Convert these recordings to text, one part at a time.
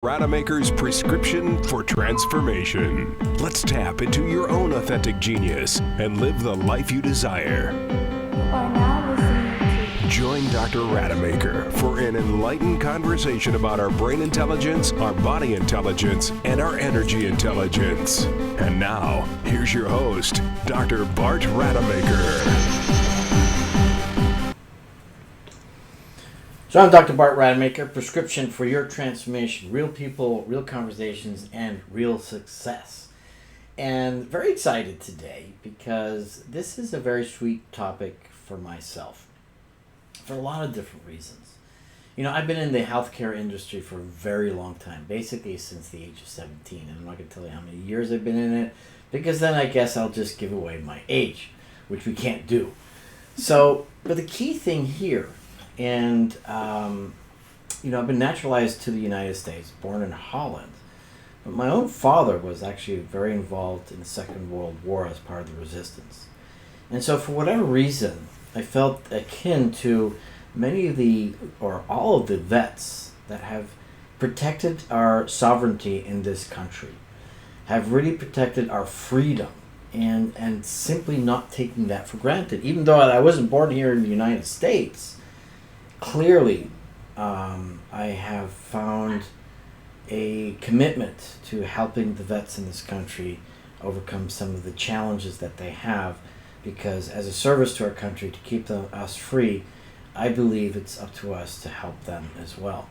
Rademaker's prescription for transformation. Let's tap into your own authentic genius and live the life you desire. You are now listening to Join Dr. Rademaker for an enlightened conversation about our brain intelligence, our body intelligence, and our energy intelligence. And now, here's your host, Dr. Bart Rademaker. So I'm Dr. Bart Rademaker, prescription for your transformation, real people, real conversations, and real success. And very excited today because this is a very sweet topic for myself for a lot of different reasons. You know, I've been in the healthcare industry for a very long time, basically since the age of 17. And I'm not going to tell you how many years I've been in it because then I guess I'll just give away my age, which we can't do. So, but the key thing here, and, I've been naturalized to the United States, born in Holland. But my own father was actually very involved in the Second World War as part of the resistance. And so for whatever reason, I felt akin to many of or all of the vets that have protected our sovereignty in this country, have really protected our freedom and simply not taking that for granted. Even though I wasn't born here in the United States, clearly, I have found a commitment to helping the vets in this country overcome some of the challenges that they have, because as a service to our country, to keep us free, I believe it's up to us to help them as well.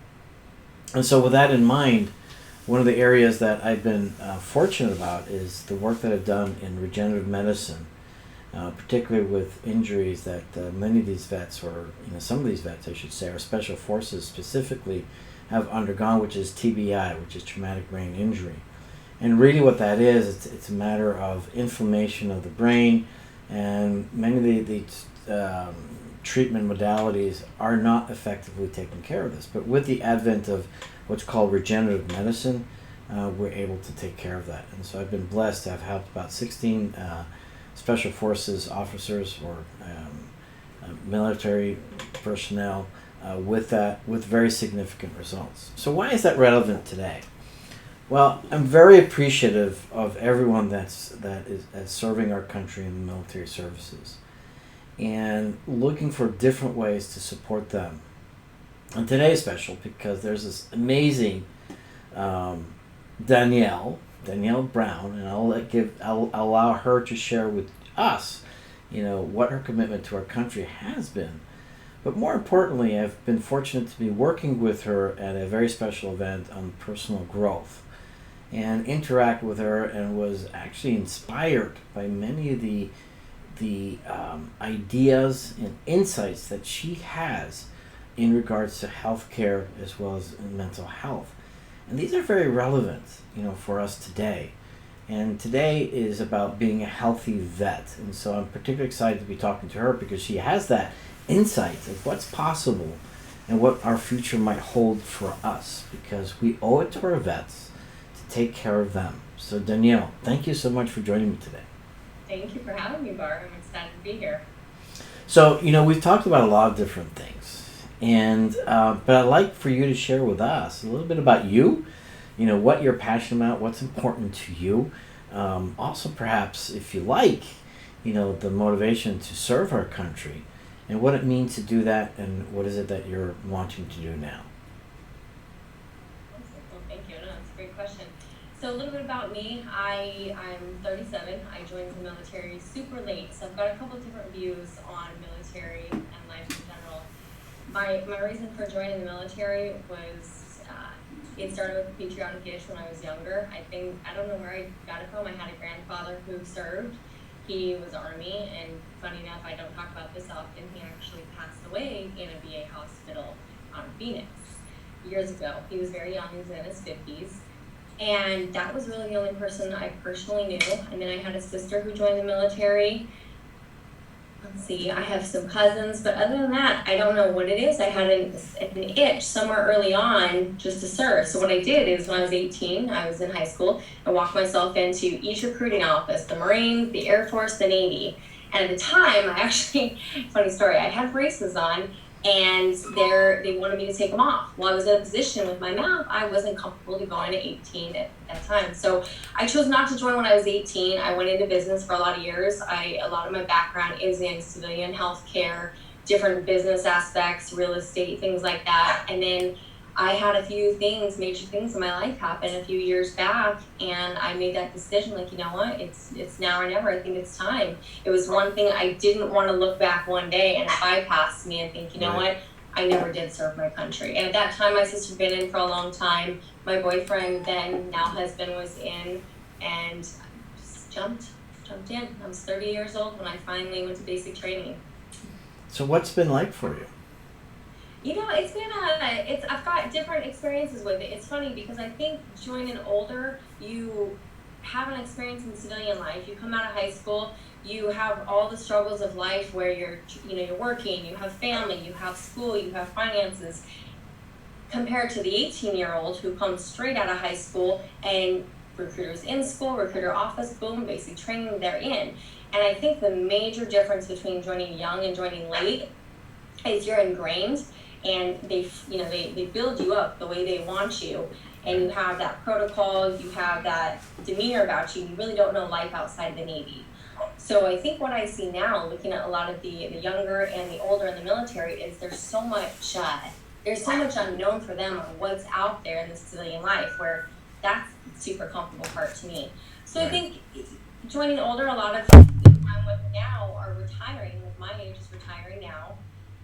And so with that in mind, one of the areas that I've been fortunate about is the work that I've done in regenerative medicine, particularly with injuries that many of these vets, or some of these vets I should say, or special forces specifically, have undergone, which is TBI, which is traumatic brain injury. And really what that is, it's a matter of inflammation of the brain, and many of the treatment modalities are not effectively taking care of this. But with the advent of what's called regenerative medicine, we're able to take care of that. And so I've been blessed to have helped about 16 Special Forces officers or military personnel with very significant results. So why is that relevant today? Well, I'm very appreciative of everyone that is serving our country in the military services and looking for different ways to support them. And today is special because there's this amazing Danielle Brown, and I'll allow her to share with us, what her commitment to our country has been. But more importantly, I've been fortunate to be working with her at a very special event on personal growth, and interact with her, and was actually inspired by many of the ideas and insights that she has in regards to healthcare as well as mental health. And these are very relevant, for us today. And today is about being a healthy vet. And so I'm particularly excited to be talking to her because she has that insight of what's possible and what our future might hold for us, because we owe it to our vets to take care of them. So Danielle, thank you so much for joining me today. Thank you for having me, Bart. I'm excited to be here. So, we've talked about a lot of different things. And but I'd like for you to share with us a little bit about you, what you're passionate about, what's important to you. Also, perhaps, if you like, the motivation to serve our country and what it means to do that, and what is it that you're wanting to do now. Awesome. Well, thank you. No, that's a great question. So a little bit about me. I'm 37. I joined the military super late, so I've got a couple of different views on military and life in general. My reason for joining the military was it started with a patriotic itch when I was younger. I don't know where I got it from. I had a grandfather who served. He was Army, and funny enough, I don't talk about this often, he actually passed away in a VA hospital on Phoenix years ago. He was very young, he was in his 50s. And that was really the only person I personally knew. And then I had a sister who joined the military. Let's see, I have some cousins, but other than that, I don't know what it is. I had an itch somewhere early on just to serve. So what I did is when I was 18, I was in high school, I walked myself into each recruiting office, the Marines, the Air Force, the Navy. And at the time, funny story, I had braces on, and they wanted me to take them off. Well, I was in a position with my math, I wasn't comfortable to go into 18 at that time. So I chose not to join when I was 18. I went into business for a lot of years. A lot of my background is in civilian healthcare, different business aspects, real estate, things like that. And then I had a few major things in my life happen a few years back, and I made that decision, like, you know what, it's now or never. I think it's time. It was one thing I didn't want to look back one day and it bypassed me and think, you know what, I never did serve my country. And at that time, my sister had been in for a long time. My boyfriend, then now husband, was in, and just jumped in. I was 30 years old when I finally went to basic training. So what's been like for you? You know, I've got different experiences with it. It's funny because I think joining older, you have an experience in civilian life. You come out of high school, you have all the struggles of life where you're working, you have family, you have school, you have finances, compared to the 18-year-old who comes straight out of high school and recruiters in school, recruiter office, boom, basic training, they're in. And I think the major difference between joining young and joining late is you're ingrained, and they build you up the way they want you, and you have that protocol, you have that demeanor about you. You really don't know life outside the Navy. So I think what I see now, looking at a lot of the younger and the older in the military, is there's so much unknown for them on what's out there in the civilian life, where that's the super comfortable part to me. So I think joining older, a lot of people I'm with now are retiring, like my age is retiring now.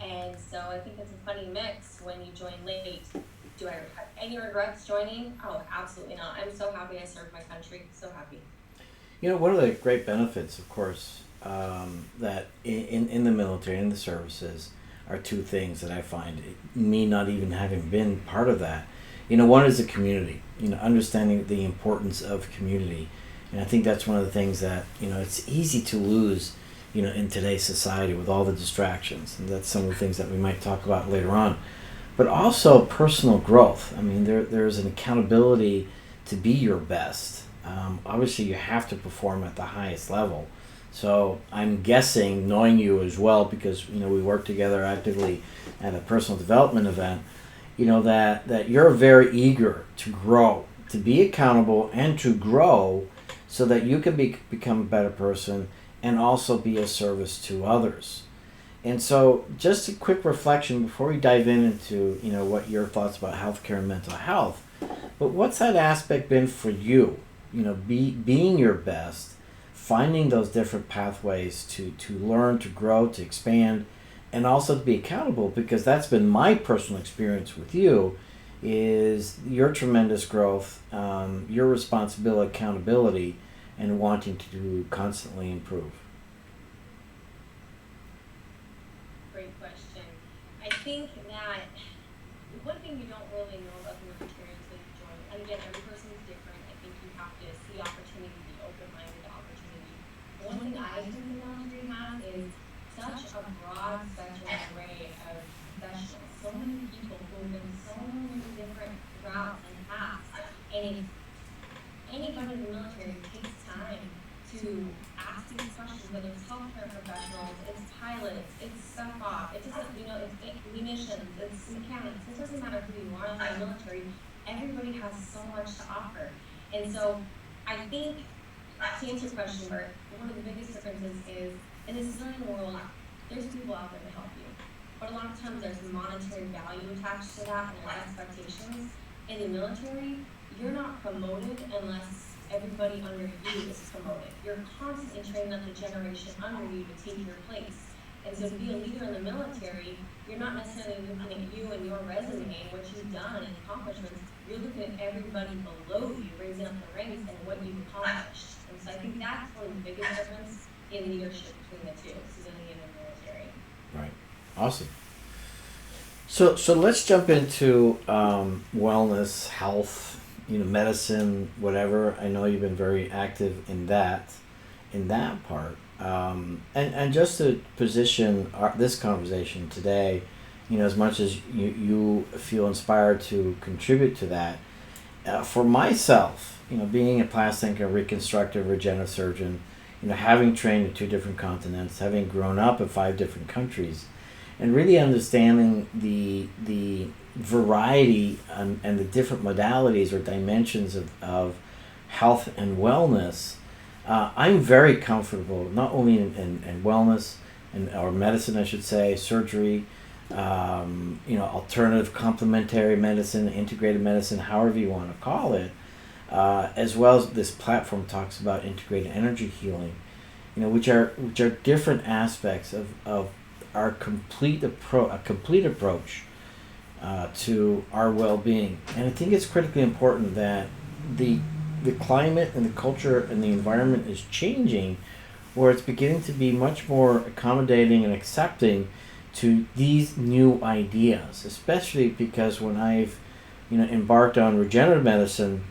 And so I think it's a funny mix when you join late. Do I have any regrets joining? Oh, absolutely not. I'm so happy I served my country. So happy. You know, one of the great benefits, of course, that in the military, in the services, are two things that I find, me not even having been part of that. You know, one is the community, understanding the importance of community. And I think that's one of the things that, it's easy to lose in today's society with all the distractions. And that's some of the things that we might talk about later on. But also personal growth. I mean, there's an accountability to be your best. Obviously, you have to perform at the highest level. So I'm guessing, knowing you as well, because, we work together actively at a personal development event, that you're very eager to grow, to be accountable and to grow so that you can become a better person and also be of service to others. And so just a quick reflection before we dive into, what your thoughts about healthcare and mental health. But what's that aspect been for you? Being your best, finding those different pathways to learn, to grow, to expand, and also to be accountable, because that's been my personal experience with you, is your tremendous growth, your responsibility, accountability, and wanting to constantly improve. Great question. I think that one thing you don't really know about the military until you join, and again, every person is different. I think you have to see opportunity, be open-minded to opportunity. One thing I think the military has is such a broad spectrum array of professionals. So many people who have been so many different routes and paths. And if anybody in the military takes time to ask these questions, whether it's healthcare professionals, it's pilots, it's stuff off, it doesn't, it's munitions, it's mechanics, it doesn't matter who you are in the military, everybody has so much to offer. And so I think, to answer your question, Bert, one of the biggest differences is, in the civilian world, there's people out there to help you. But a lot of times there's monetary value attached to that and there's expectations. In the military, you're not promoted unless everybody under you is promoted. You're constantly training up the generation under you to take your place. And so to be a leader in the military, you're not necessarily looking at you and your resume and what you've done and accomplishments. You're looking at everybody below you, raising up the ranks and what you've accomplished. And so I think that's one of the biggest differences in leadership between the two, civilian and military. Right. Awesome. So let's jump into wellness, health, medicine, whatever. I know you've been very active in that part. And just to position this conversation today, as much as you feel inspired to contribute to that, for myself, being a plastic and reconstructive regenerative surgeon, having trained in 2 different continents, having grown up in 5 different countries, and really understanding the variety and the different modalities or dimensions of health and wellness. I'm very comfortable not only in wellness or medicine, I should say, surgery, alternative complementary medicine, integrated medicine, however you want to call it, as well as this platform talks about integrated energy healing, which are different aspects of our complete approach to our well-being. And I think it's critically important that the climate and the culture and the environment is changing, where it's beginning to be much more accommodating and accepting to these new ideas, especially because when I've embarked on regenerative medicine,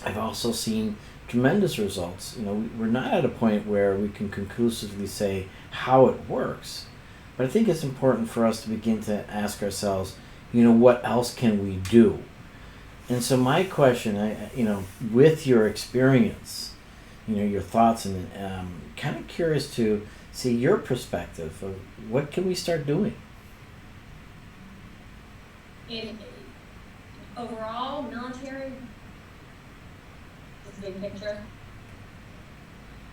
I've also seen tremendous results. We're not at a point where we can conclusively say how it works, but I think it's important for us to begin to ask ourselves, what else can we do? And so my question, with your experience, your thoughts, and kind of curious to see your perspective of what can we start doing? In overall, military, just big picture.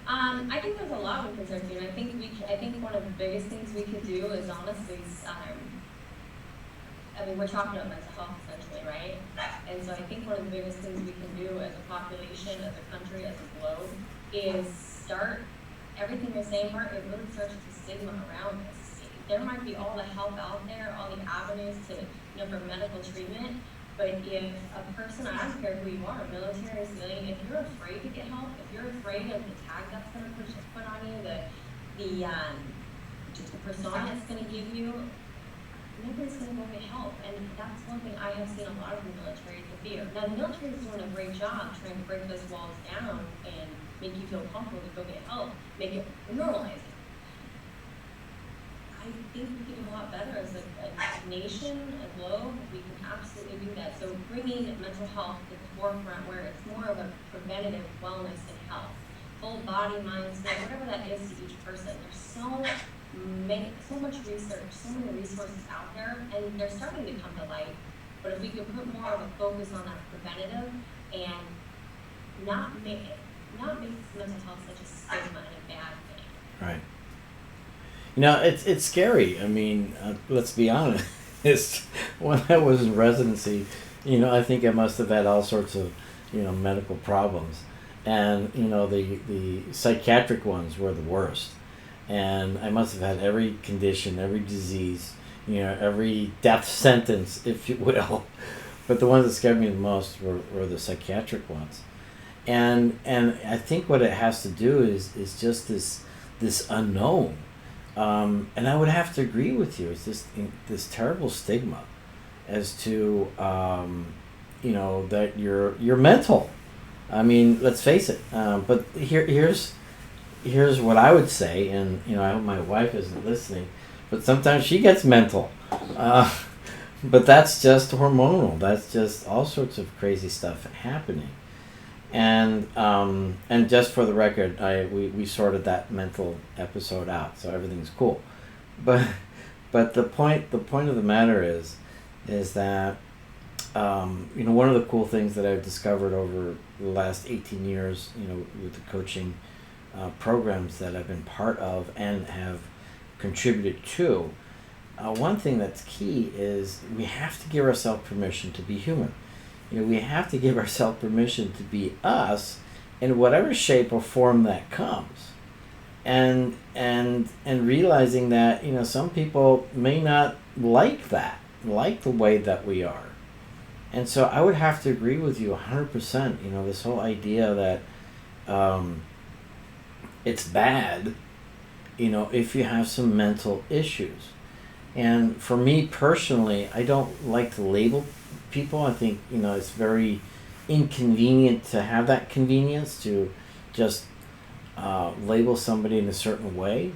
I think there's a lot we can start doing. I think one of the biggest things we could do is honestly, we're talking about mental health essentially, right? And so I think one of the biggest things we can do as a population, as a country, as a globe, is start everything you're saying, Mark. It really starts with the stigma around this. There might be all the help out there, all the avenues to, for medical treatment. But if a person, I don't care who you are, military, civilian, if you're afraid to get help, if you're afraid of the tag that's going to put on you, the persona it's going to give you, nobody's going to go get help. And that's one thing I have seen a lot of the military is the fear. Now, the military is doing a great job trying to break those walls down and make you feel comfortable to go get help, make it normalize it. I think we can do a lot better as a nation, a globe. We can absolutely do that. So bringing mental health to the forefront, where it's more of a preventative wellness and health, full body, mind, spirit, whatever that is to each person. There's so much research, so many resources out there, and they're starting to come to light. But if we could put more of a focus on that preventative and not make mental health such a stigma and a bad thing. Right. It's scary. I mean, let's be honest. When I was in residency, I think I must have had all sorts of, medical problems, and the psychiatric ones were the worst, and I must have had every condition, every disease, every death sentence, if you will. But the ones that scared me the most were the psychiatric ones, and I think what it has to do is just this unknown. And I would have to agree with you. It's this terrible stigma as to that you're mental. I mean, let's face it. But here's what I would say, and I hope my wife isn't listening. But sometimes she gets mental, but that's just hormonal. That's just all sorts of crazy stuff happening. And just for the record, we sorted that mental episode out, so everything's cool. But the point of the matter is that one of the cool things that I've discovered over the last 18 years, with the coaching programs that I've been part of and have contributed to, one thing that's key is we have to give ourselves permission to be human. We have to give ourselves permission to be us in whatever shape or form that comes, and realizing that some people may not like the way that we are, and so I would have to agree with you 100%. This whole idea that it's bad, if you have some mental issues, and for me personally, I don't like to label people. I think it's very inconvenient to have that convenience to just label somebody in a certain way,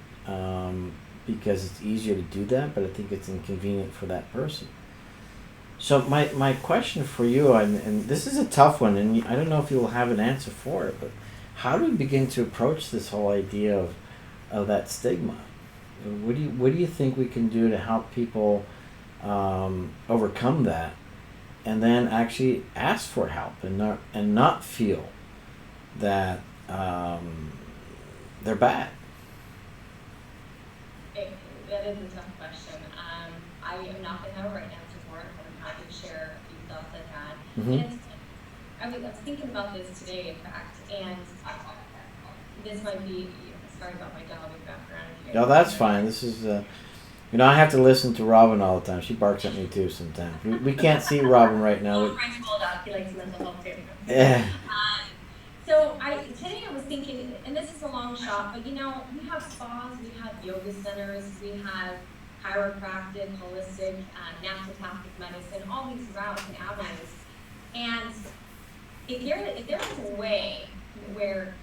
because it's easier to do that, but I think it's inconvenient for that person. So my question for you, and this is a tough one, and I don't know if you'll have an answer for it, but how do we begin to approach this whole idea of that stigma? What do you think we can do to help people overcome that, and then actually ask for help and not feel that they're bad? That is a tough question. I am not going to have a right answer for it, but I'm happy to share a few thoughts I've had. Mm-hmm. And I was thinking about this today, in fact, and this might be, sorry about my dog in the background. No, that's fine. This is, I have to listen to Robin all the time. She barks at me too sometimes. We can't see Robin right now. Well, French bulldog, he likes mental health too. Yeah. So today I was thinking, and this is a long shot, but we have spas, we have yoga centers, we have chiropractic, holistic, naturopathic medicine, all these routes and avenues. And if there was a way where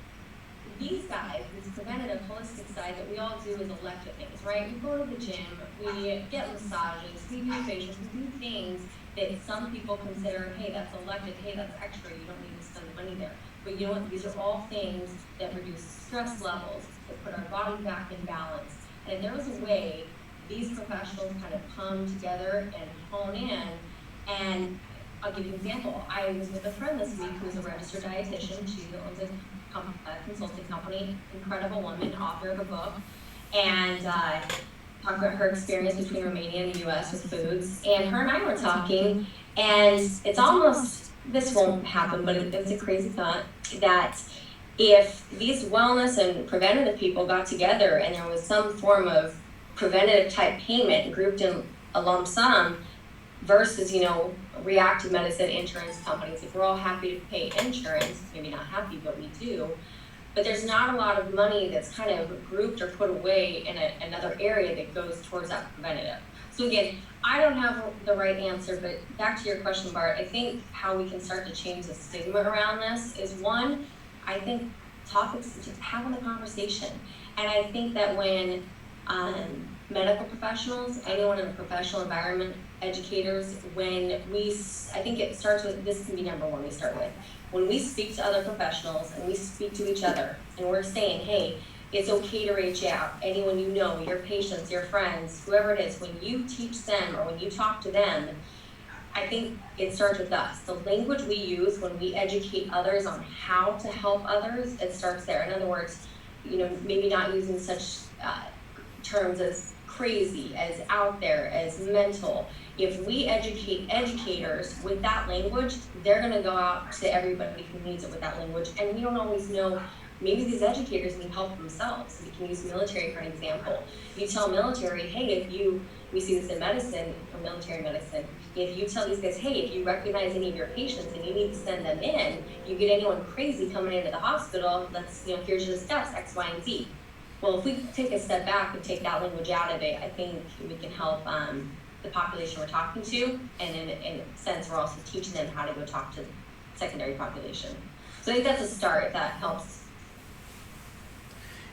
these guys, this preventative, holistic side that we all do as elective things, right? We go to the gym, we get massages, we do facials, we do things that some people consider, hey, that's elective, hey, that's extra, you don't need to spend money there. But you know what? These are all things that reduce stress levels, that put our body back in balance. And if there was a way these professionals kind of come together and hone in, and I'll give you an example. I was with a friend this week who's a registered dietitian. She owns a consulting company, incredible woman, author of a book, and talked about her experience between Romania and the U.S. with foods. And her and I were talking, and it's almost, this won't happen, but it's a crazy thought, that if these wellness and preventative people got together and there was some form of preventative type payment grouped in a lump sum versus, reactive medicine insurance companies, if we're all happy to pay insurance, maybe not happy, but we do, but there's not a lot of money that's kind of grouped or put away in another area that goes towards that preventative. So again, I don't have the right answer, but back to your question, Bart, I think how we can start to change the stigma around this is, one, I think topics, just having the conversation. And I think that when medical professionals, anyone in a professional environment, educators, I think it starts with, this can be number one we start with. When we speak to other professionals and we speak to each other and we're saying, hey, it's okay to reach out. Anyone you know, your patients, your friends, whoever it is, when you teach them or when you talk to them, I think it starts with us. The language we use when we educate others on how to help others, it starts there. In other words, maybe not using such terms as crazy, as out there, as mental. If we educate educators with that language, they're going to go out to everybody who needs it with that language. And we don't always know, maybe these educators need help themselves. We can use military for an example. You tell military, hey, we see this in medicine, or military medicine, if you tell these guys, hey, if you recognize any of your patients and you need to send them in, you get anyone crazy coming into the hospital, here's your steps, X, Y, and Z. Well, if we take a step back and take that language out of it, I think we can help the population we're talking to, and in a sense, we're also teaching them how to go talk to the secondary population. So I think that's a start, if that helps.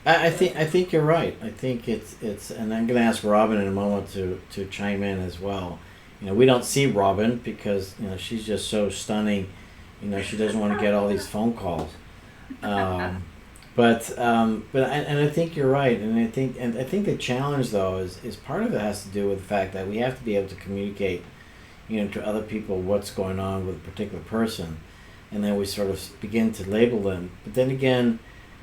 I think you're right. I think it's, and I'm going to ask Robin in a moment to chime in as well. We don't see Robin because she's just so stunning. She doesn't want to get all these phone calls. But I think you're right, and I think the challenge though is part of it has to do with the fact that we have to be able to communicate, to other people what's going on with a particular person, and then we sort of begin to label them. But then again,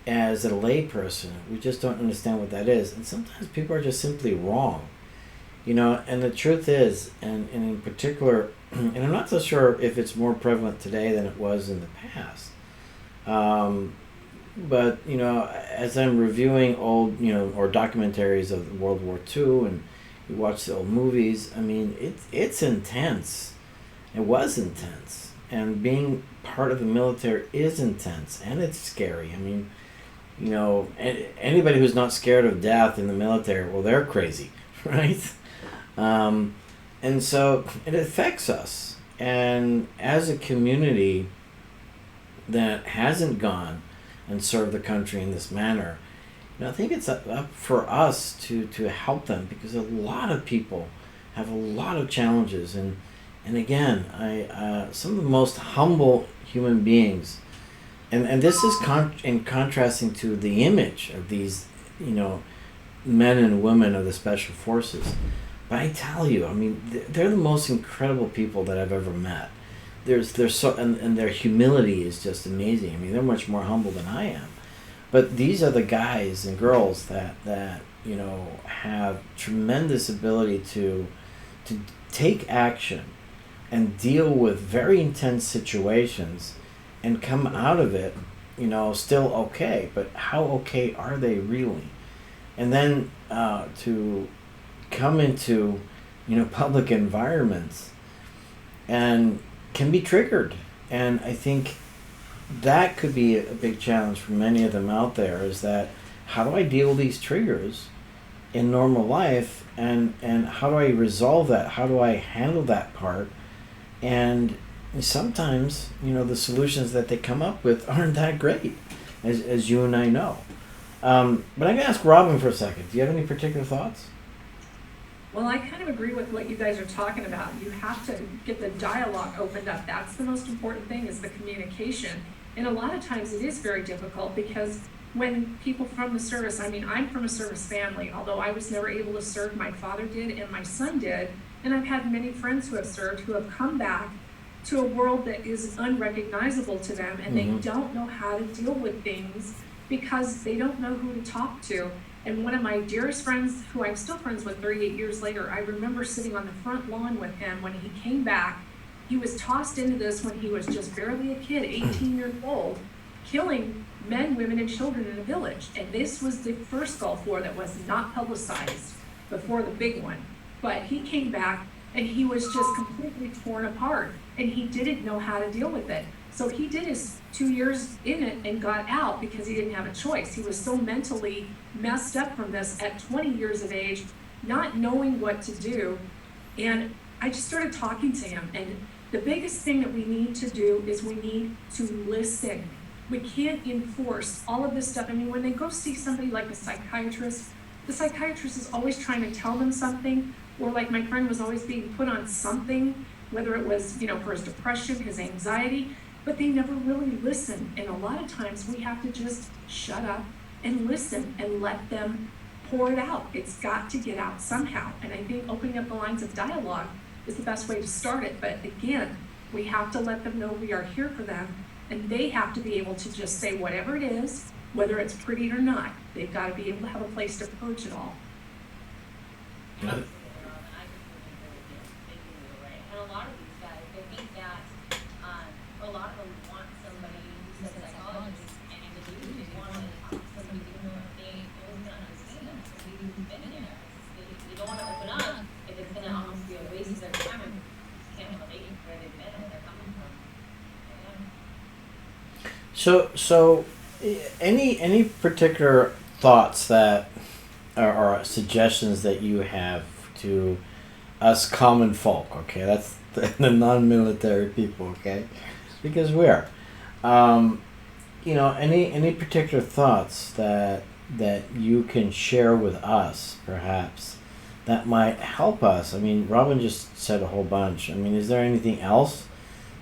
as a lay person, we just don't understand what that is, and sometimes people are just simply wrong, And the truth is, and in particular, and I'm not so sure if it's more prevalent today than it was in the past. But as I'm reviewing old, or documentaries of World War II, and you watch the old movies, I mean, it's intense. It was intense, and being part of the military is intense, and it's scary. I mean, anybody who's not scared of death in the military, well, they're crazy, right? And so it affects us, and as a community that hasn't gone and serve the country in this manner, I think it's up for us to help them, because a lot of people have a lot of challenges, and again, some of the most humble human beings, and this is in contrasting to the image of these men and women of the special forces. But I tell you, I mean, they're the most incredible people that I've ever met. They're so, and their humility is just amazing. I mean, they're much more humble than I am. But these are the guys and girls that you know have tremendous ability to take action and deal with very intense situations and come out of it, you know, still okay. But how okay are they really? And then to come into, you know, public environments and can be triggered. And I think that could be a big challenge for many of them out there, is that how do I deal with these triggers in normal life, and how do I resolve that? How do I handle that part? And sometimes, you know, the solutions that they come up with aren't that great, as you and I know. But I'm going to ask Robin for a second. Do you have any particular thoughts? Well, I kind of agree with what you guys are talking about. You have to get the dialogue opened up. That's the most important thing, is the communication. And a lot of times it is very difficult, because when people from the service, I mean, I'm from a service family, although I was never able to serve, my father did and my son did. And I've had many friends who have served, who have come back to a world that is unrecognizable to them, and they don't know how to deal with things because they don't know who to talk to. And one of my dearest friends, who I'm still friends with 38 years later, I remember sitting on the front lawn with him when he came back. He was tossed into this when he was just barely a kid, 18 years old, killing men, women, and children in a village. And this was the first Gulf War that was not publicized before the big one. But he came back and he was just completely torn apart, and he didn't know how to deal with it. So he did his 2 years in it and got out because he didn't have a choice. He was so mentally messed up from this at 20 years of age, not knowing what to do. And I just started talking to him. And the biggest thing that we need to do is we need to listen. We can't enforce all of this stuff. I mean, when they go see somebody like a psychiatrist, the psychiatrist is always trying to tell them something, or like my friend was always being put on something, whether it was, you know, for his depression, his anxiety, but they never really listen. And a lot of times we have to just shut up and listen and let them pour it out. It's got to get out somehow. And I think opening up the lines of dialogue is the best way to start it. But again, we have to let them know we are here for them, and they have to be able to just say whatever it is, whether it's pretty or not. They've got to be able to have a place to purge it all. And a lot of these guys, they think that a lot of them want somebody who's a psychologist, and they want somebody who they don't understand them, somebody who's been there. They don't want to open up if it's going to almost be a waste of their time, and can't relate where they've been and where they're coming from. Yeah. So any particular thoughts that or suggestions that you have to us common folk? Okay, that's the non-military people. Okay, because we are. You know, any particular thoughts that you can share with us, perhaps, that might help us? I mean, Robin just said a whole bunch. I mean, is there anything else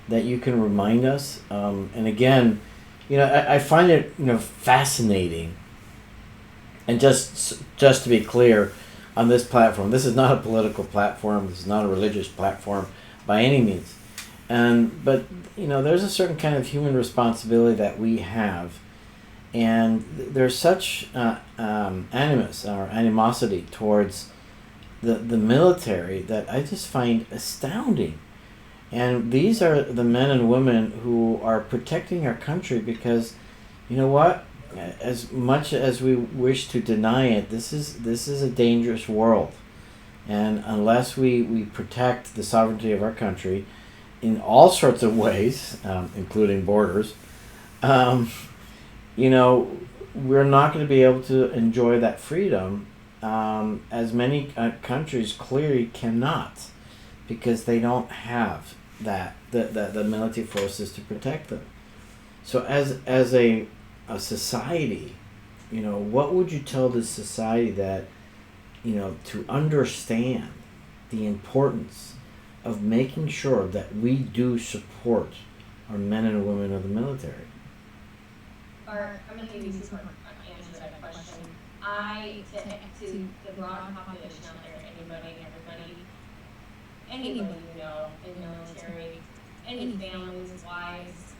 that you can remind us? And again, you know, I find it, you know, fascinating. And just to be clear, on this platform, this is not a political platform. This is not a religious platform by any means. But you know, there's a certain kind of human responsibility that we have, and there's such animus or animosity towards the military that I just find astounding. And these are the men and women who are protecting our country because, you know what? As much as we wish to deny it, this is a dangerous world. And unless we protect the sovereignty of our country in all sorts of ways, including borders, you know, we're not going to be able to enjoy that freedom, as many countries clearly cannot, because they don't have the military forces to protect them. So as a society, you know, what would you tell this society that, you know, to understand the importance of making sure that we do support our men and women of the military? I'm going to give you some answer to that question. to the broad population out there, anybody and anybody you know in military, any families, wives,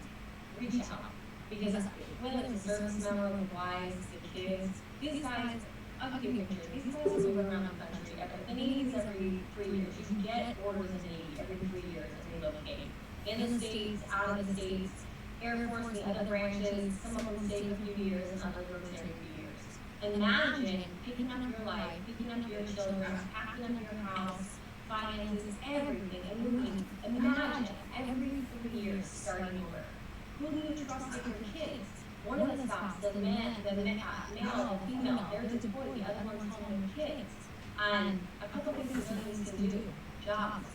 reach out. Because whether it's a service member, the wives, the kids, these guys, I'll give you a picture. These guys move around the country. The Navy's every 3 years. You can get orders in the Navy every 3 years as they locate. In the States, out of the States, Air Force, the other branches, some of them stay a few years and others rotate a few years. Imagine picking up your life, picking up your children, packing up your house, finances, everything, and moving. Imagine every 3 years starting over. Who do you trust with your kids? One of the spouse, the male, the female, they're deployed, the other one's home with kids. And a couple of things civilians can do. Jobs.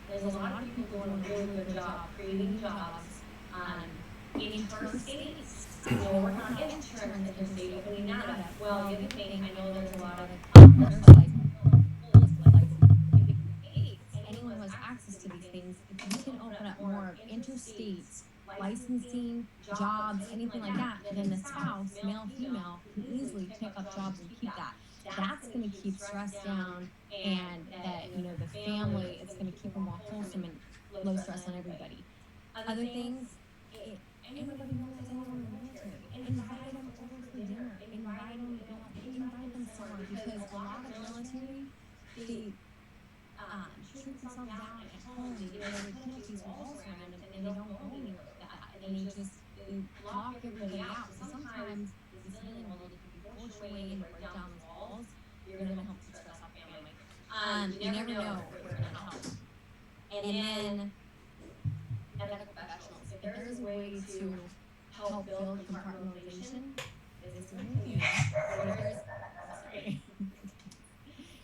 There's a lot of people doing a really good job creating jobs in her states. Working on insurance interstate, opening that up. Well, the other thing, I know there's a lot of if anyone has access to these things, if we can open up more interstate licensing, jobs, anything like that, then the spouse, male, female, can easily pick up jobs and keep that. That's going to keep stress down, and that, the family, it's going to keep them more wholesome and low stress on everybody. Other things, anybody knows anyone in the military, invite them over for dinner, invite them somewhere, because a lot of military, they shoot themselves down at home, they keep these walls around them, and they don't go anywhere with that, and they block everybody out. So sometimes the civilian world, if you force your way in and break down those walls, you're going to help to stress out family. You never know if you're going to help. And then medical professionals, if there is a way to help build compartmentalization, this is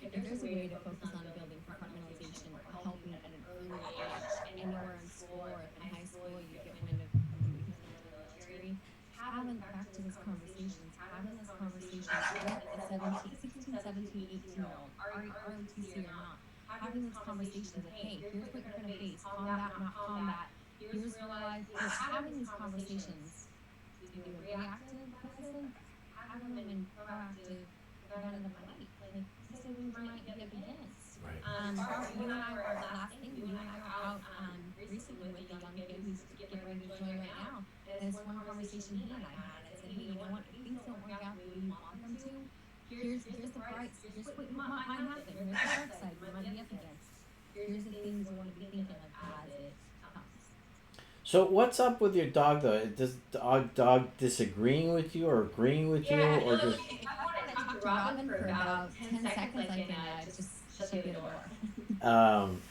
if there's a way to focus on building compartmentalization or helping at an early age, anywhere in school or in high school, you get wind of military, having back to this conversation with a 16, 17, 18-year-old, ROTC or not, having this conversation of, hey, here's what you're going to face, combat, not combat, here's real life, having these conversations, either reactive medicine, having them in proactive preventative fight, like systems might be up against. Right. You and I were last thing, you and I were out recently with a young kid who's getting ready to join right now, and it's one conversation he and I had. I said, hey, you know what, if things don't work out the way you want them to, here's the bright, here's what might happen, here's the dark side you might be up against. Here's the things you want to be thinking of as it comes. So what's up with your dog though? Does the dog disagreeing with you or agreeing with you, or just? I want to talk to Robin for about 10 seconds. I can just shut the door.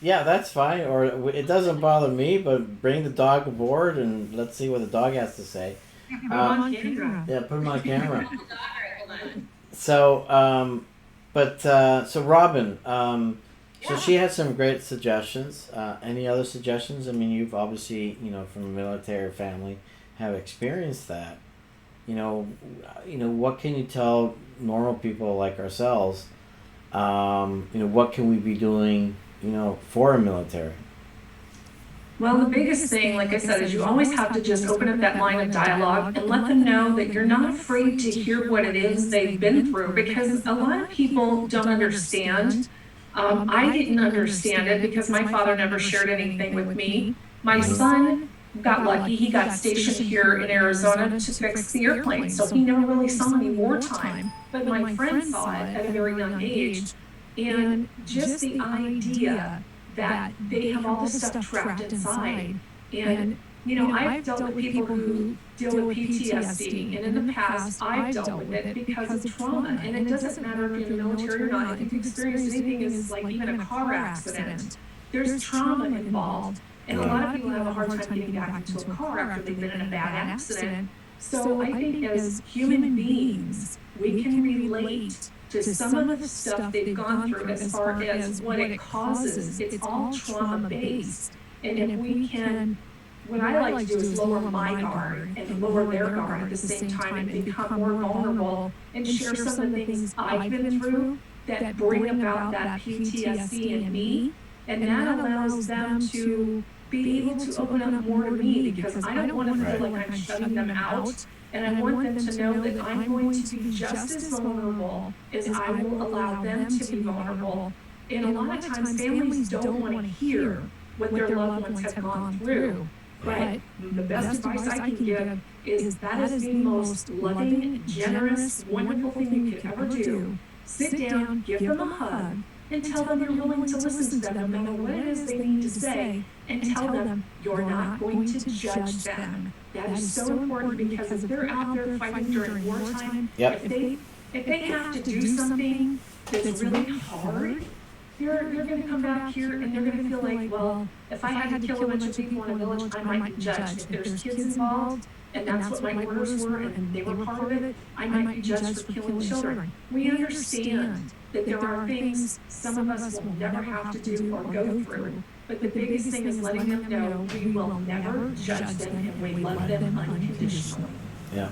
Yeah, that's fine. Or it doesn't bother me, but bring the dog aboard and let's see what the dog has to say. Put him on camera. Yeah, put him on camera. So, so Robin, so she had some great suggestions. Any other suggestions? I mean, you've obviously, from a military family, have experienced that. What can you tell normal people like ourselves? What can we be doing, for a military? Well, the biggest thing, like I said, is you always have to just open up that line of dialogue and let them know that you're not afraid to hear what it is they've been through, because a lot of people don't understand. I didn't understand it because my father never shared anything with me. My son got lucky. He got stationed here in Arizona to fix the airplane, so he never really saw any wartime. But my friend saw it at a very young age, and just the idea that they have all this stuff trapped inside. And, I've dealt with people who deal with PTSD, and in the past, I've dealt with it because of trauma. And it doesn't matter if you're in the military or not. If you've experienced anything as like even a car accident, there's trauma involved. And a lot of people have a hard time getting back into a car after they've been in a bad accident. So I think as human beings, we can relate to some of the stuff they've gone through as far as what it causes. It's all trauma-based. And if we can, what I like to do is lower my guard and lower their guard at the same time and become more vulnerable and share some of the things I've been through that bring about that PTSD in me. And that allows them to be able to open up more to me, because I don't want to feel like I'm shutting them out. And I want them to know that I'm going to be just as vulnerable as I will allow them to be vulnerable. And a lot of times families don't want to hear what their loved ones have gone through. But the best advice I can give is that is the most loving, generous, wonderful thing you could ever do. Sit down, give them a hug, and tell them you're willing to listen to them no matter what it is they need to say, and tell them you're not going to judge them. That is so important, because if they're out there fighting during wartime, Yep. if they have to do something that's really hard, they're going to come back here and they're going to feel like, well, if I had to kill a bunch of people in a village, I might be judged. If there's kids involved, and that's what my orders were, and they were part of it, I might be judged for killing children. We understand that there are things some of us will never have to do or go through. But the biggest thing is letting them know we will never judge them, and we love them unconditionally. Yeah.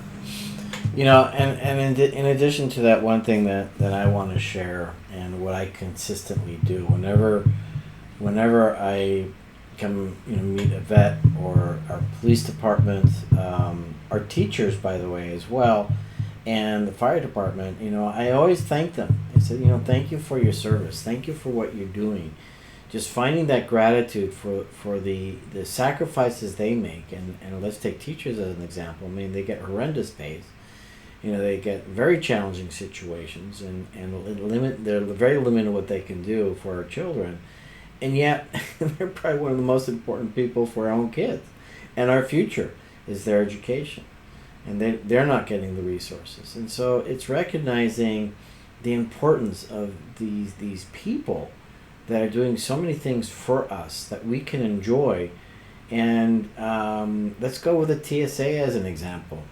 You know, and in addition to that, one thing that I want to share, and what I consistently do whenever I come meet a vet or our police department, our teachers, by the way, as well, and the fire department, I always thank them. I said, thank you for your service. Thank you for what you're doing. Just finding that gratitude for the sacrifices they make. And let's take teachers as an example. I mean, they get horrendous pays. They get very challenging situations, and they're very limited what they can do for our children. And yet, they're probably one of the most important people for our own kids. And our future is their education. And they're not getting the resources. And so it's recognizing the importance of these people that are doing so many things for us that we can enjoy. And let's go with the TSA as an example.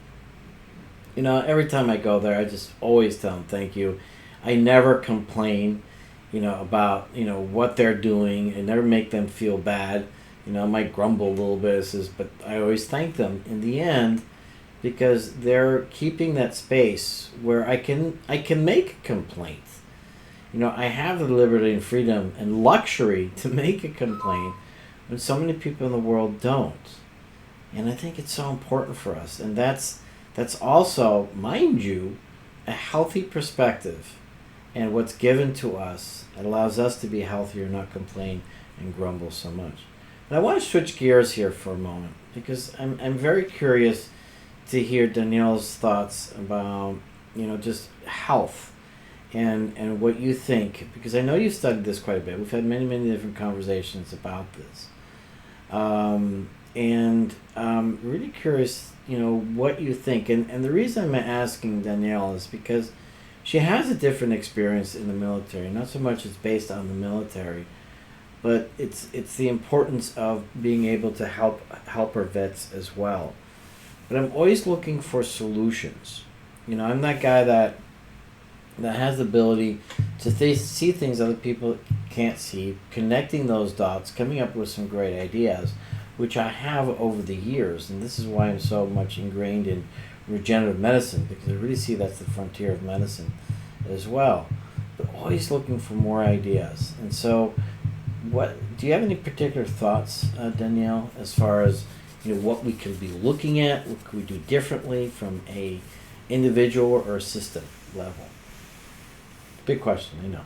Every time I go there, I just always tell them thank you. I never complain, about, what they're doing, and never make them feel bad. I might grumble a little bit, but I always thank them in the end, because they're keeping that space where I can make a complaint. I have the liberty and freedom and luxury to make a complaint when so many people in the world don't. And I think it's so important for us. And that's also, mind you, a healthy perspective. And what's given to us, it allows us to be healthier, not complain and grumble so much. And I want to switch gears here for a moment, because I'm very curious to hear Danielle's thoughts about, just health and what you think, because I know you've studied this quite a bit. We've had many, many different conversations about this. And really curious, what you think. And the reason I'm asking Danielle is because she has a different experience in the military. Not so much it's based on the military, but it's the importance of being able to help our vets as well. But I'm always looking for solutions. I'm that guy that has the ability to see things other people can't see, connecting those dots, coming up with some great ideas, which I have over the years. And this is why I'm so much ingrained in regenerative medicine, because I really see that's the frontier of medicine as well. But always looking for more ideas. And so, what do you have any particular thoughts, Danielle, as far as what we can be looking at, what could we do differently from a individual or a system level? Big question, I know.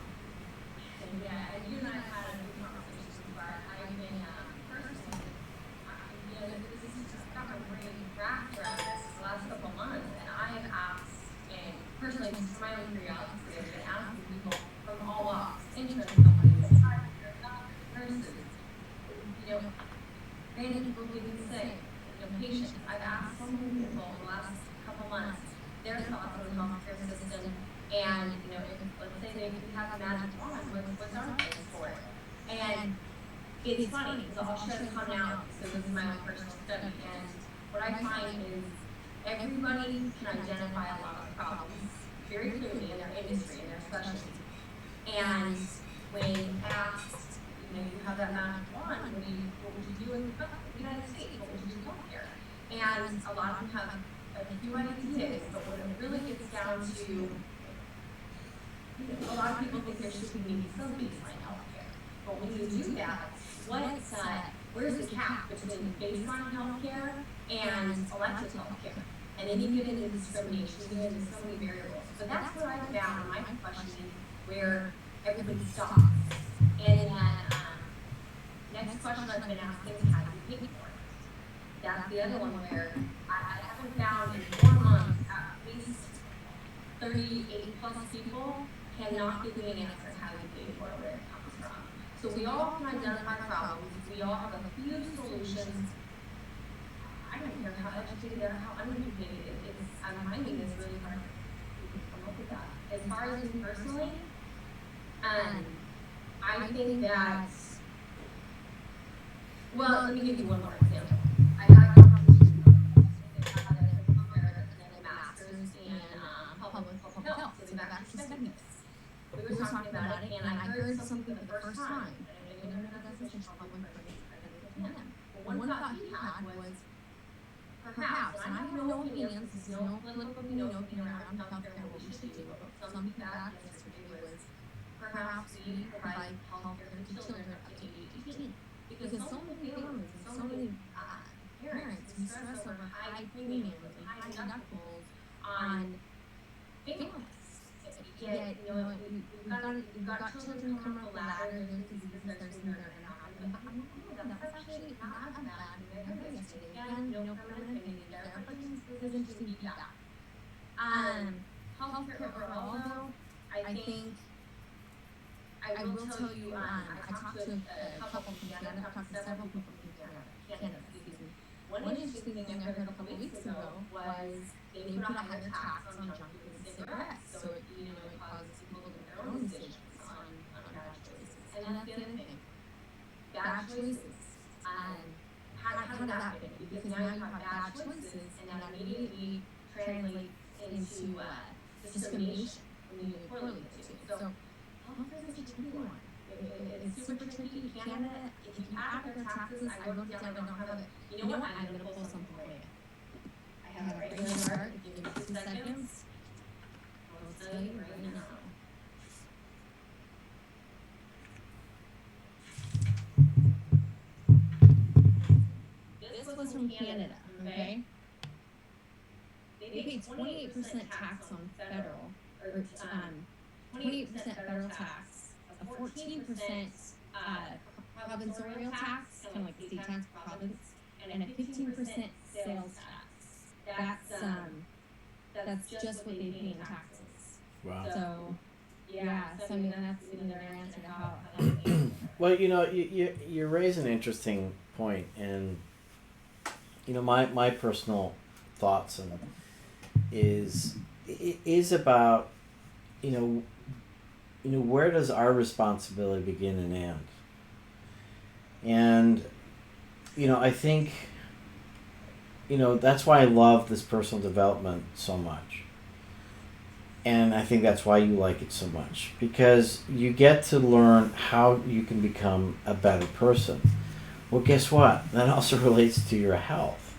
Yeah, you and I had a few conversations where I've been personally, this is just got my brain wrapped around this the last couple of months, and I have asked, and personally, just for my own curiosity, I've been asking people from all walks, insurance companies, nurses, many people getting sick, patients. I've asked so many people in the last couple months their thoughts on the healthcare system, and if, let's say they have a magic wand, what's our place for it? And it's funny, because I'll share the common out, so this is my own personal study, and what I find is everybody can identify a lot of problems very clearly in their industry, in their specialty. And when asked, you have that magic wand, what would you do in the United States? What would you do healthcare? And a lot of them have a few ideas, but when it really gets down to, a lot of people think there should be maybe some baseline healthcare. But when you do that, what where's the cap between baseline healthcare and elective healthcare? And then you get into discrimination, you get into so many variables. But that's what I found in my questioning where everybody stops. And in that next question I've been asking is how do you pay for it? That's the other one where I haven't found in 4 months at least 38 plus people cannot give me an answer how you pay for it, where it comes from. So we all can identify problems, we all have a few solutions. I don't care how educated they are, how uneducated it is. I'm finding this really hard to come up with that. As far as me personally, I think that, well, let me give you one more example. I had a conversation with a master's in public health, so we've actually studied this. We were talking about it, and I heard something for the first time. And I know that's such a public him. But one thought he had was, perhaps, and I have no opinions, this is no political opinion around healthcare, what we should do, but some people back yesterday was, perhaps we provide healthcare to children up to age 18. Because so many families and so many parents who stress over high premiums and high deductibles on families. Yet, we've got children who come up the ladder, there's diseases, there's things that are not happening. But I'm like, that's actually not as bad as I heard yesterday. Again, no permanent opinion there, but this is interesting feedback. Healthcare overall, though, I think, I will tell you, I talked to a couple from Canada, I've talked to several people from Canada, excuse me. One interesting thing I heard a couple weeks ago was they put a higher tax on junk food and cigarettes, so it causes people to make their own decisions on bad choices. And that's the other thing, bad choices. How did that fit? Because now you have bad choices, and that immediately translates into discrimination when you correlate the two. So healthcare is a tricky one. It's super tricky. Canada, if you add their taxes, I wrote it down, I don't have it. You know what? I'm going to pull something for you. I have it right in the heart. If you give me 2 seconds, I'll tell you right now. This was from Canada, okay? They paid 28% tax on federal, or 28% federal tax, a 14% provincial tax, kind of like the state tax for province, and a 15% sales tax. That's just what they pay in taxes. Wow. So, yeah, so I mean, that's another answer to how Well, you raise an interesting point, and my personal thoughts and is about where does our responsibility begin and end? And I think that's why I love this personal development so much. And I think that's why you like it so much, because you get to learn how you can become a better person. Well, guess what? That also relates to your health.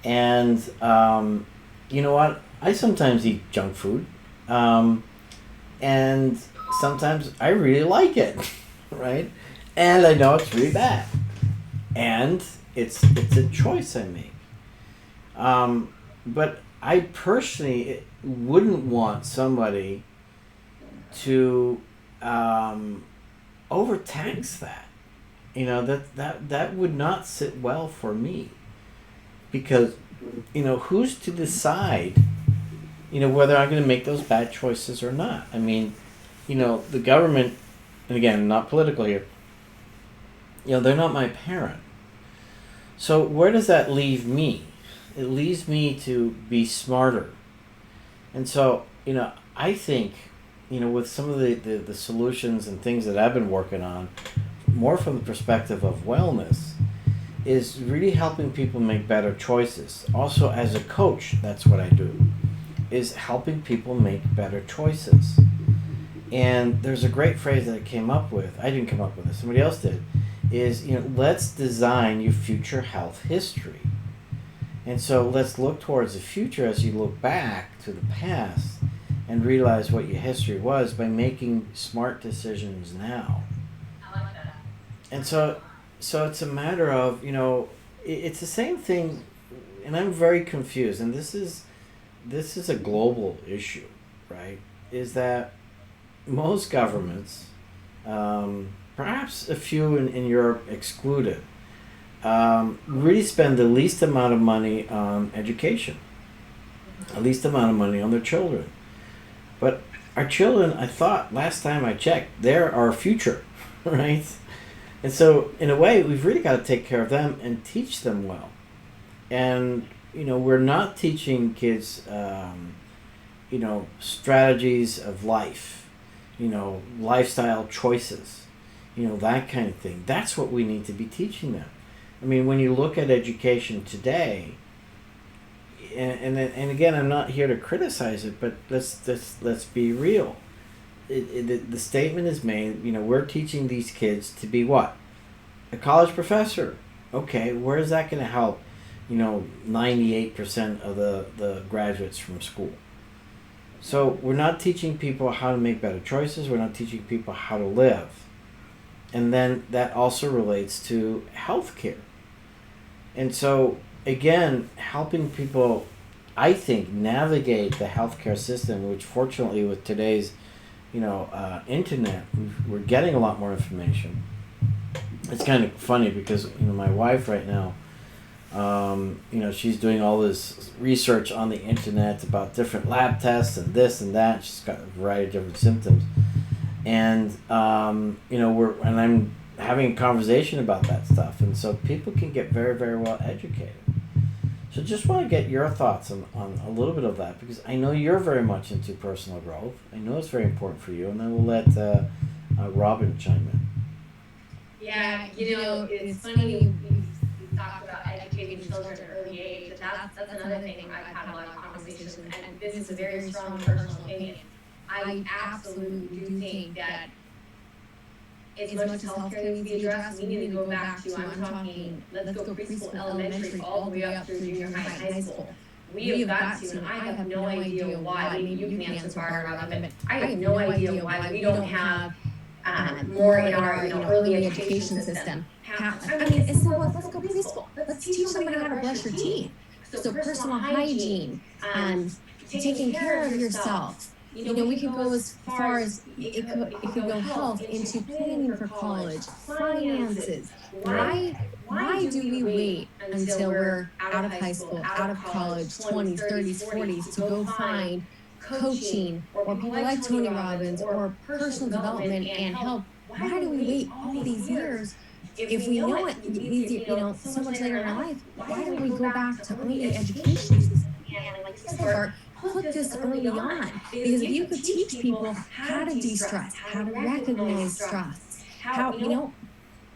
And you know what? I sometimes eat junk food. And sometimes I really like it, right? And I know it's really bad. And it's a choice I make. But I personally wouldn't want somebody to overtax that. That would not sit well for me. Because, who's to decide, whether I'm going to make those bad choices or not? I mean, the government, and again, not political here, they're not my parent. So where does that leave me? It leaves me to be smarter. And so, I think, with some of the solutions and things that I've been working on, more from the perspective of wellness, is really helping people make better choices. Also, as a coach, that's what I do, is helping people make better choices. And there's a great phrase that I came up with. I didn't come up with it. Somebody else did. Is, let's design your future health history. And so let's look towards the future as you look back to the past and realize what your history was by making smart decisions now. I like that. And so so it's a matter of, it's the same thing, and I'm very confused, and this is a global issue, right? Is that most governments, perhaps a few in Europe excluded, really spend the least amount of money on education, the least amount of money on their children. But our children, I thought last time I checked, they're our future, right? And so, in a way, we've really got to take care of them and teach them well. And, we're not teaching kids, strategies of life, lifestyle choices, that kind of thing. That's what we need to be teaching them. I mean, when you look at education today, and again, I'm not here to criticize it, but let's be real. The statement is made. We're teaching these kids to be what? A college professor. Okay, where is that going to help? 98% of the graduates from school. So we're not teaching people how to make better choices. We're not teaching people how to live. And then that also relates to healthcare. And so, again, helping people, I think, navigate the healthcare system, which fortunately with today's, internet, we're getting a lot more information. It's kind of funny because, my wife right now, she's doing all this research on the internet about different lab tests and this and that. She's got a variety of different symptoms. And, I'm having a conversation about that stuff. And so people can get very, very well educated. So just want to get your thoughts on a little bit of that, because I know you're very much into personal growth. I know it's very important for you. And then we'll let Robin chime in. Yeah, it's funny you talked about educating children at an early age, and that's another thing I've had a lot of conversations, and this is a very strong personal opinion. I absolutely do think that as much as healthcare needs to be addressed, we need to go back to, I'm talking, let's go preschool, elementary, all the way up through junior high, high school. We have got to, and I have no idea why, maybe you can answer Barbara around it, but I have no idea why we don't have more in our early education system. It's simple. Let's go preschool. Let's teach somebody how to brush your teeth. So personal hygiene, taking care of yourself. We can go as far as it could go health into planning for college, finances. Why do we wait until we're out of high school, out of college, 20s, 30s, 40s to go find coaching or people like Tony Robbins or personal development and help? Why do we wait all these years if we know it so much later in our life? Why don't we go back to early education and, like Bart, put this early on? Because if you could teach people how to de-stress, how to recognize stress, how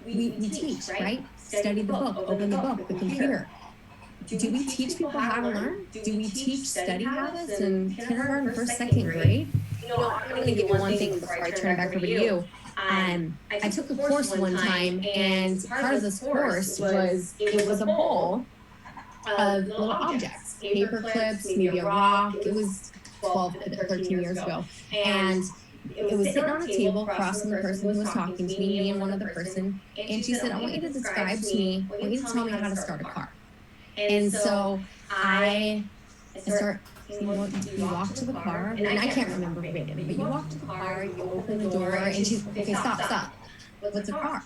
we teach, right? Study the book, open the book, the computer. Do we teach people how to learn? Do we teach study habits in kindergarten, first, second grade? I'm going to give you one thing before I turn it back over to you. I took a course one time, and part of this course was a bowl of little objects, paper clips, maybe a rock. It was 12, 13 years ago. And it was sitting on a table across from the person who was talking to me and one other person. And she said, I want you to describe to me, I want you to tell me how to start a car. And so I start, you walk to the car, and I can't remember verbatim, but you walk to the car, you open the door, and she's, okay, stop. What's a car?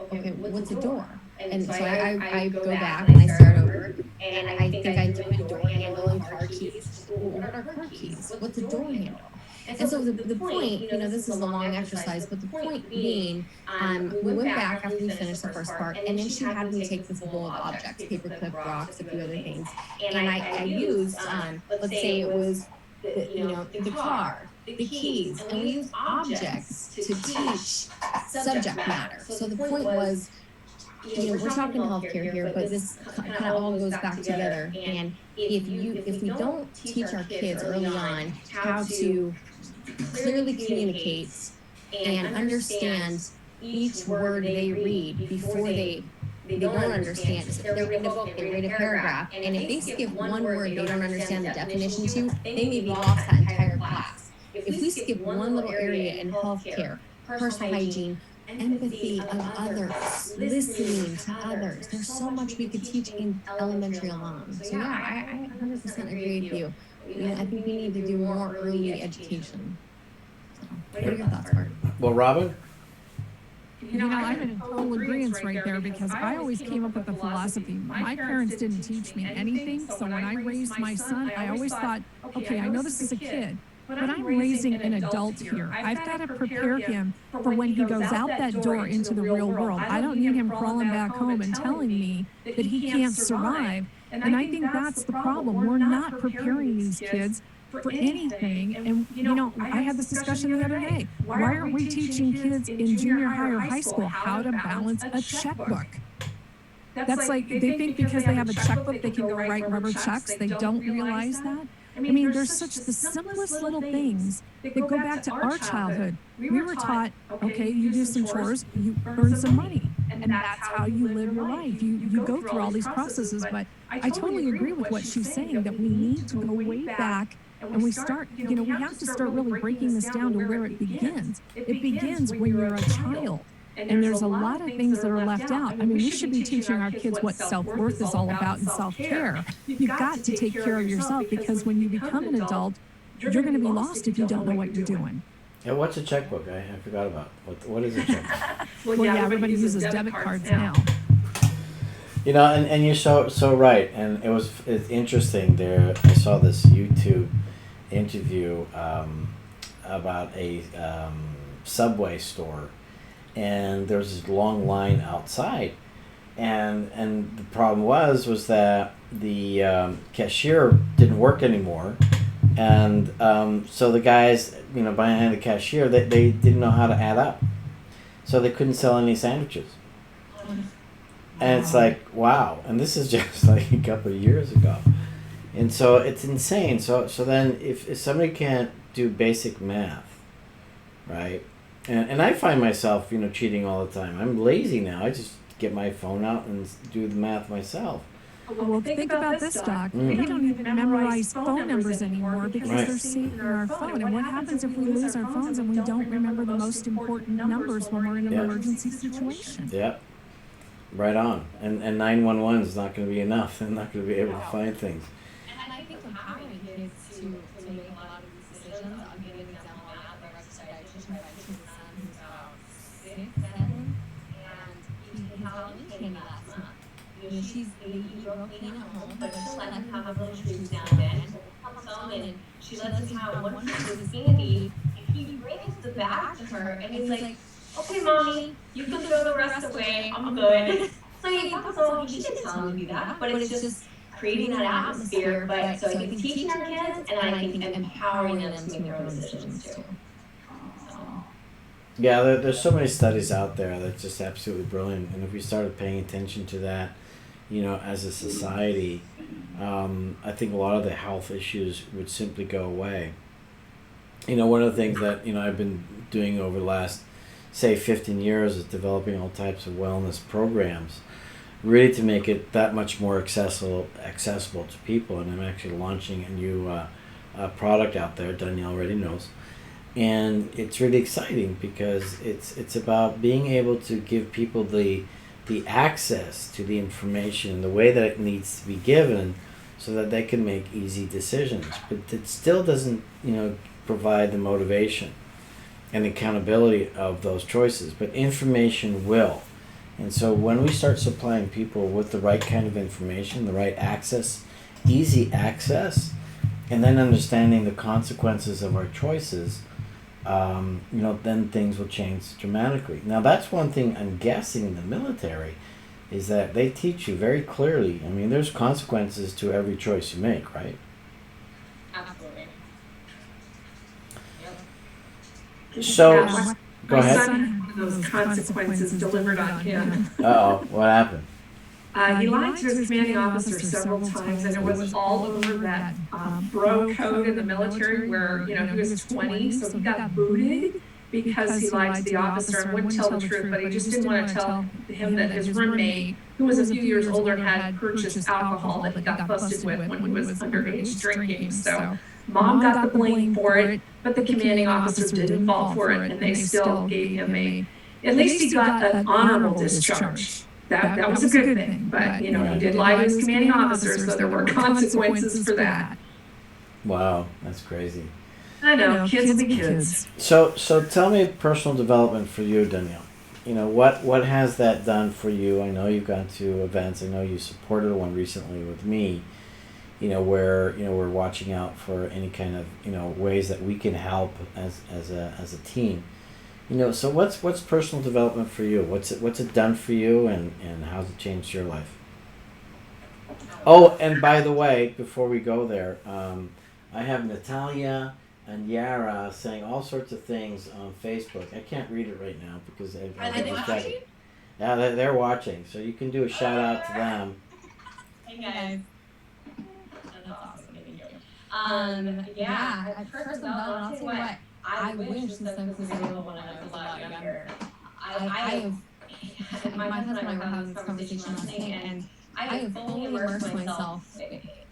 Okay, what's a door? And so I go back and I start over, and I think I do a door handle and car keys. What are car keys? What's a door handle? And so the point, this is a long exercise, but the point being, we went back after we finished the first part, and then she had me take this bowl of objects, paperclip, rocks, a few other things, and I used, let's say it was, the car, the keys, and we used objects to teach subject matter. So the point was, we're talking healthcare here, but this kind of all goes back together. And if we don't teach our kids early on how to clearly communicate and understand each word they read before they don't understand. They're reading a book, they read a paragraph, and if they skip one word they don't understand the definition to, they may be lost that entire class. If we skip one little area in healthcare, personal hygiene, empathy of others, listening to others. There's so much we could teach in elementary alone. So yeah, I 100% agree with you. I think we need to do more early education. So, what are your thoughts, Bart? Well, Robin? I'm in total agreement right there because I always came up with the philosophy. My parents didn't teach me anything, so when I raised my son, I always thought, okay, I know this is a kid, but I'm raising an adult here. I've got to prepare him for when he goes out that door into the real world. I don't need him crawling back home and telling me that he can't survive. And I think that's the problem. We're not preparing these kids for anything. And, I had this discussion the other day. Why aren't we teaching kids in junior high or high school how to balance a checkbook? That's like, they think because they have a checkbook, they can go write rubber checks. They don't realize that. I mean, there's such the simplest little things that go back to our childhood. We were taught, okay, you do some chores, you earn some money, and that's how you live your life. You go through all these processes, but I totally agree with what she's saying, that we need to go way back and we start, we have to start really breaking this down to where it begins. It begins when you're a child. And there's a lot of things that are left out. I mean, we should be teaching our kids what self-worth is all about and self-care. You've got to take care of yourself because when you become an adult, you're going to be lost if you don't know what you're doing. Yeah, what's a checkbook? I forgot about. What is a checkbook? Well, yeah, everybody uses debit cards now. And you're so right. And it's interesting there. I saw this YouTube interview about a Subway store. And there was this long line outside, and the problem was that the cashier didn't work anymore, and so the guys behind the cashier they didn't know how to add up, so they couldn't sell any sandwiches. And it's like, wow, and this is just like a couple of years ago, and so it's insane. So then if somebody can't do basic math, right? And I find myself, cheating all the time. I'm lazy now. I just get my phone out and do the math myself. Well, think about this, Doc. We don't even memorize phone numbers anymore because they're saved in our phone. And what happens if we lose our phones and we don't remember the most important numbers when we're in an emergency situation? Yep. Right on. And 911 is not going to be enough. They're not going to be able to find things. And I think empowering kids to make a lot of these decisions. I'll give you an example. I have a registered dietitian. My son who's about 6, 7, and he had a candy last month. They eat real clean at home, but she'll let him have little treats now and then. She'll come home and she lets him have one piece of candy, and he brings the bag to her, and he's like, "Okay, mommy, you can throw the rest away. I'm good." So he comes home. He didn't tell him to do that, but it's just creating that atmosphere. But so I think teaching our kids, and I think empowering them to make their own decisions too. Yeah, there's so many studies out there that's just absolutely brilliant. And if we started paying attention to that, as a society, I think a lot of the health issues would simply go away. One of the things that, I've been doing over the last, say, 15 years is developing all types of wellness programs, really to make it that much more accessible to people. And I'm actually launching a new product out there, Danielle already knows. And it's really exciting because it's about being able to give people the access to the information the way that it needs to be given so that they can make easy decisions. But it still doesn't, provide the motivation and accountability of those choices. But information will. And so when we start supplying people with the right kind of information, the right access, easy access, and then understanding the consequences of our choices, then things will change dramatically. Now, that's one thing I'm guessing in the military is that they teach you very clearly. I mean, there's consequences to every choice you make, right? Absolutely. So, go My ahead. son had those consequences delivered on him. Uh-oh, what happened? He lied to his commanding officer several times, and it was all over that bro code in the military where, he was 20, so he got booted because he lied to the officer and wouldn't tell the truth, but he just didn't want to tell him that his roommate, who was a few years older, had purchased alcohol that he got busted with when he was underage drinking. So Mom got the blame for it, but the commanding officer didn't fall for it, and they still gave him at least he got an honorable discharge. That was a good thing, but you know, he did lie to his commanding officer, so there were consequences for that. Wow, that's crazy. I know, kids will be kids. So tell me personal development for you, Danielle. You know, what has that done for you? I know you've gone to events. I know you supported one recently with me. You know, where we're watching out for any kind of ways that we can help as a team. You know, so what's personal development for you? What's it done for you, and how's it changed your life? Oh, and by the way, before we go there, I have Natalia and Yara saying all sorts of things on Facebook. I can't read it right now because Are they watching? Yeah, they're watching. So you can do a shout out to them. Hey guys. That's awesome. Thank you. Yeah, personal development, I'll tell you what, I wish this stuff was available when I was a lot younger. I have, my husband and I were having this conversation last night, and I have fully immersed myself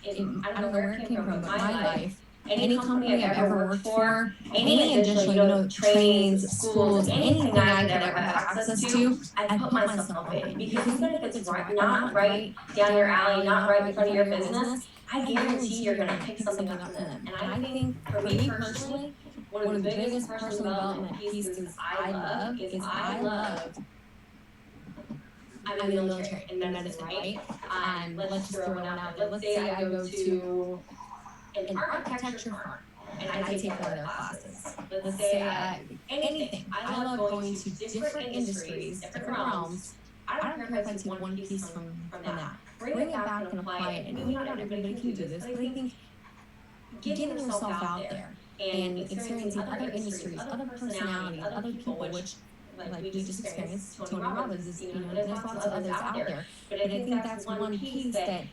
in, I don't know where it came from, but my life. Any company I've ever worked for, any additional, trainings, schools, anything I could ever have access to, I put myself in. Because even if it's not right down your alley, not right in front of your business, I guarantee you're going to pick something up from them. And I think, for me personally, one of the biggest personal development pieces I love is I love, I'm in the military, in medicine, right? Let's just throw one out there. Let's say I go to an architecture firm and I take one of their classes. Let's say anything. I love going to different industries, different realms. I don't care if I take one piece from that. Bring it back and apply it. And maybe not everybody can do this, but I think getting yourself out there and experiencing other industries, other personalities, other people, which, like we just experienced, Tony Robbins is, there's lots of others out there. But I think that's one piece that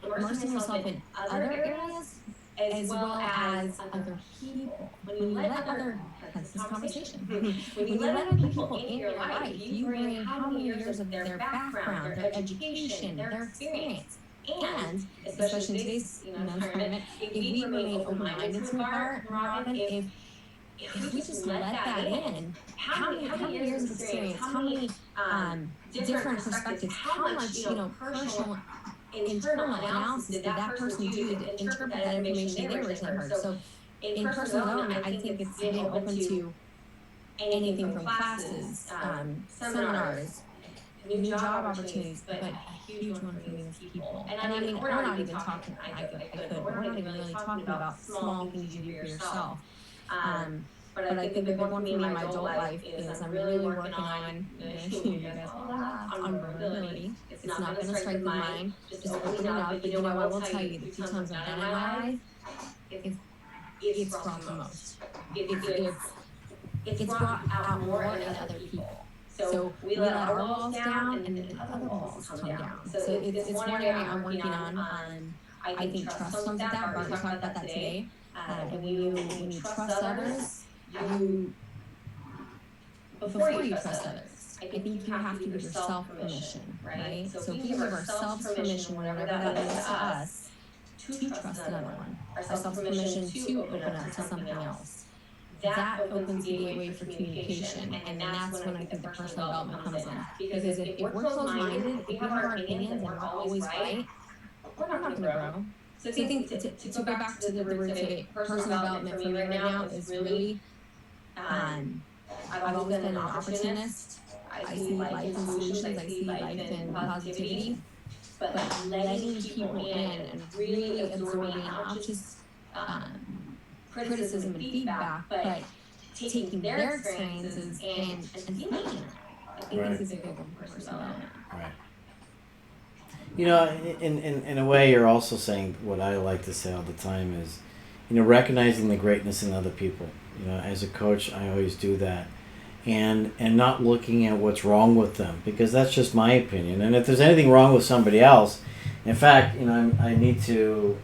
immersing yourself in other areas as well as other people. When you let other, that's this conversation, when you let other people in your life, you bring how many years of their background, their education, their experience. And especially in today's environment, if we remain open-minded to Robin, if we just let that in, how many years of experience, how many different perspectives, how much personal internal analysis did that person do to interpret that information they originally heard. So in personal development, I think it's being open to anything from classes, seminars, new job opportunities, but a huge one for me is people. And I mean, we're not even talking, we're not even really talking about small things you do for yourself. But I think the big one for me in my adult life is I'm really working on, you guys all laugh, on vulnerability. It's not going to strike the mind, just opening up. But you know what, I will tell you, the few times I've been in my life, it's brought the most. It's brought out more in other people. So we let our walls down, and then other walls come down. So it's one area I'm working on. I think trust comes with that. Bart, we talked about that today. And when you trust others, before you trust others, I think you have to give yourself permission, right? So if we give ourselves permission, whatever that means to us, to trust another one, ourselves permission to open up to something else, that opens the gateway for communication, and that's when I think the personal development comes in. Because if we're closed-minded, if we have our opinions and we're always right, we're not going to grow. So I think to go back to the root of it, personal development for me right now is really, I've always been an opportunist. I see life in solutions, I see life in positivity, but letting people in and really absorbing not just criticism and feedback, but taking their experiences and thinking. I think this is a big one for personal development. Right. You know, in a way, you're also saying what I like to say all the time is, recognizing the greatness in other people. As a coach, I always do that, and not looking at what's wrong with them, because that's just my opinion. And if there's anything wrong with somebody else, in fact, I need to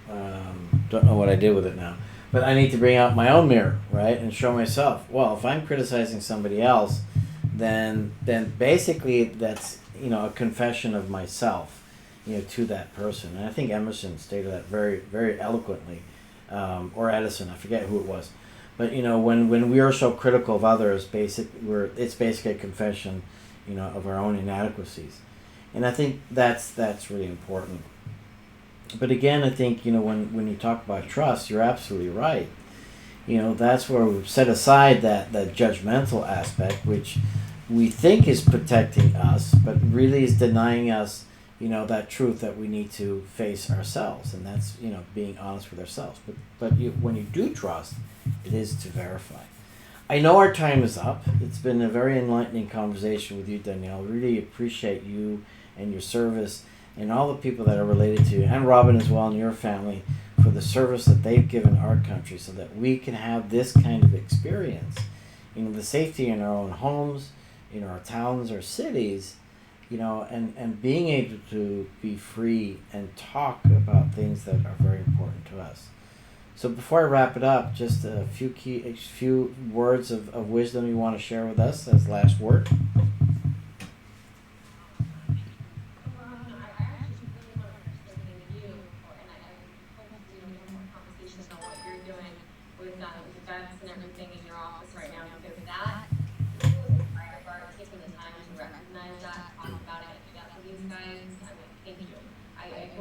don't know what I did with it now, but I need to bring out my own mirror, right, and show myself. Well, if I'm criticizing somebody else, then basically that's a confession of myself. To that person. And I think Emerson stated that very, very eloquently, or Edison, I forget who it was. But when we are so critical of others, it's basically a confession, of our own inadequacies, and I think that's really important. But again, I think when you talk about trust, you're absolutely right. That's where we've set aside that judgmental aspect, which we think is protecting us, but really is denying us, that truth that we need to face ourselves, and that's being honest with ourselves. But when you do trust, it is to verify. I know our time is up. It's been a very enlightening conversation with you, Danielle. Really appreciate you and your service, and all the people that are related to you, and Robin as well, and your family, for the service that they've given our country, so that we can have this kind of experience. The safety in our own homes, in our towns or cities, and being able to be free and talk about things that are very important to us. So before I wrap it up, just a few words of wisdom you want to share with us as last word.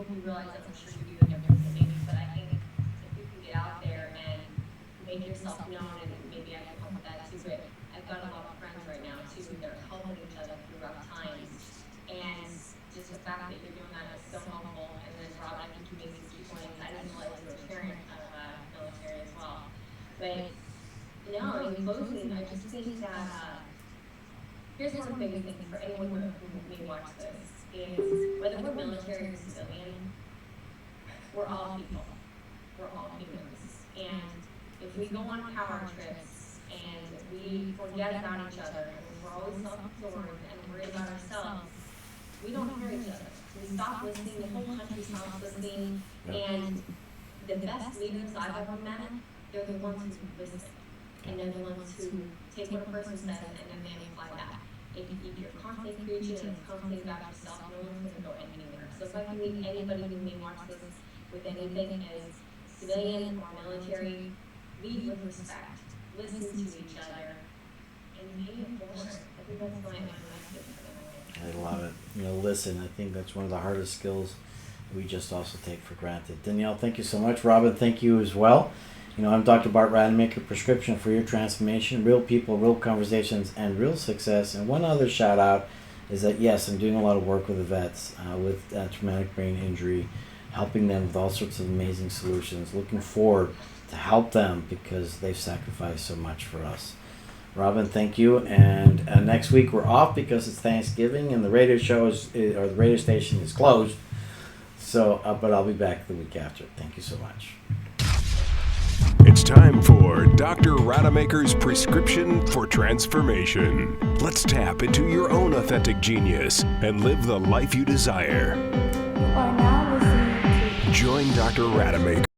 We realize that I'm sure you do in different things, but I think if you can get out there and make yourself known, and maybe I can help with that too, but I've got a lot of friends right now too, they're helping each other through rough times, and just the fact that you're doing that is so helpful. And then Rob, I think you made some key points. I didn't realize you were a parent of military as well. But in closing, I just think that here's one big thing for anyone who may watch this is whether we're military or civilian, we're all people. We're all humans. And if we go on power trips and we forget about each other and we're always self-absorbed and worried about ourselves, we don't hear each other. We stop listening, the whole country stops listening, and the best leaders I've ever met, they're the ones who listen. And they're the ones who take what a person says and then they apply that. If you're constantly preaching and constantly about yourself, no one's going to go anywhere. So if I can leave anybody who may watch this with anything as civilian or military, lead with respect, listen to each other, and pay it forward. I think that's going to make a difference. I love it. Listen, I think that's one of the hardest skills we just also take for granted. Danielle, thank you so much. Robin, thank you as well. I'm Dr. Bart Rademaker, prescription for your transformation, real people, real conversations, and real success. And one other shout out is that, yes, I'm doing a lot of work with the vets with traumatic brain injury, helping them with all sorts of amazing solutions, looking forward to help them because they've sacrificed so much for us. Robin, thank you. And next week we're off because it's Thanksgiving and the radio show the radio station is closed. So, but I'll be back the week after. Thank you so much. It's time for Dr. Rademaker's prescription for transformation. Let's tap into your own authentic genius and live the life you desire. You are now listening to Join Dr. Rademaker